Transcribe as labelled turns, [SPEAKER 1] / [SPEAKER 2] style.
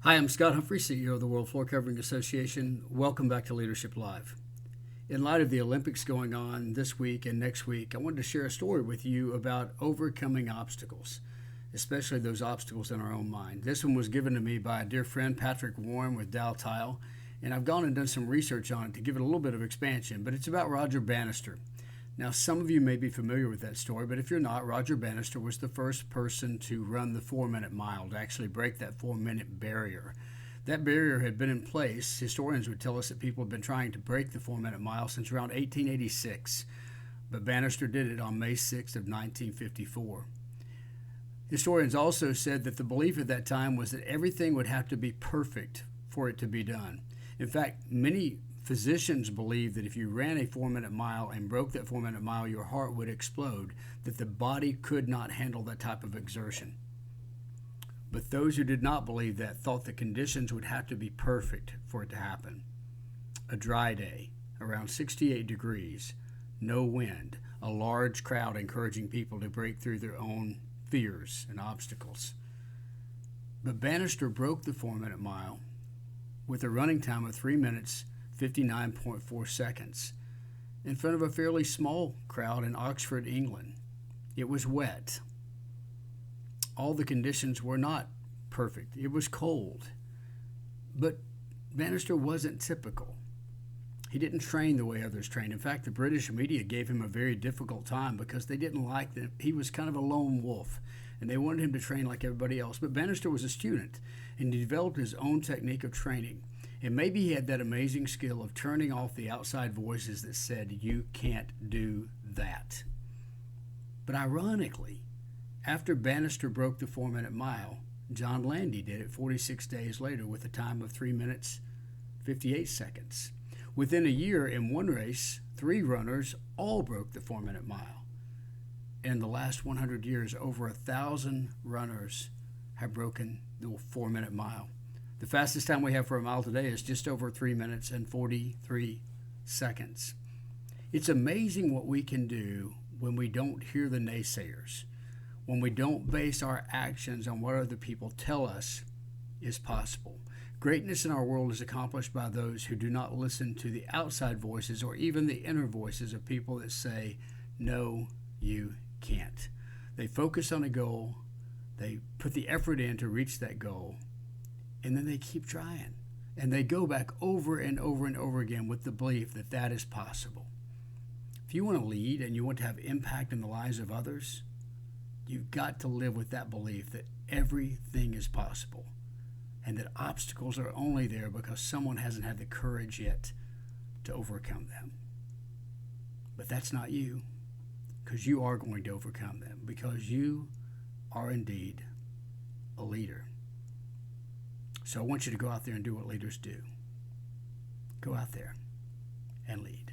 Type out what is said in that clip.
[SPEAKER 1] Hi, I'm Scott Humphrey, CEO of the World Floor Covering Association. Welcome back to Leadership Live. In light of the Olympics going on this week and next week, I wanted to share a story with you about overcoming obstacles, especially those obstacles in our own mind. This one was given to me by a dear friend, Patrick Warren with Dow Tile, and I've gone and done some research on it to give it a little bit of expansion, but it's about Roger Bannister. Now, some of you may be familiar with that story, but if you're not, Roger Bannister was the first person to run the 4-minute mile, to actually break that 4-minute barrier. That barrier had been in place. Historians would tell us that people had been trying to break the 4-minute mile since around 1886, but Bannister did it on May 6th of 1954. Historians also said that the belief at that time was that everything would have to be perfect for it to be done. In fact, many physicians believed that if you ran a 4-minute mile and broke that 4-minute mile, your heart would explode, that the body could not handle that type of exertion. But those who did not believe that thought the conditions would have to be perfect for it to happen. A dry day, around 68 degrees, no wind, a large crowd encouraging people to break through their own fears and obstacles. But Bannister broke the 4-minute mile with a running time of 3 minutes 59.4 seconds in front of a fairly small crowd in Oxford, England. It was wet. All the conditions were not perfect. It was cold. But Bannister wasn't typical. He didn't train the way others trained. In fact, the British media gave him a very difficult time because they didn't like that he was kind of a lone wolf and they wanted him to train like everybody else. But Bannister was a student and he developed his own technique of training. And maybe he had that amazing skill of turning off the outside voices that said, "You can't do that." But ironically, after Bannister broke the 4-minute mile, John Landy did it 46 days later with a time of 3 minutes 58 seconds. Within a year, in one race, 3 runners all broke the 4-minute mile. In the last 100 years, over 1,000 runners have broken the 4-minute mile. The fastest time we have for a mile today is just over 3 minutes and 43 seconds. It's amazing what we can do when we don't hear the naysayers, when we don't base our actions on what other people tell us is possible. Greatness in our world is accomplished by those who do not listen to the outside voices or even the inner voices of people that say, "No, you can't." They focus on a goal, they put the effort in to reach that goal, and then they keep trying. And they go back over and over and over again with the belief that that is possible. If you want to lead and you want to have impact in the lives of others, you've got to live with that belief that everything is possible and that obstacles are only there because someone hasn't had the courage yet to overcome them. But that's not you, because you are going to overcome them, because you are indeed a leader. So I want you to go out there and do what leaders do. Go out there and lead.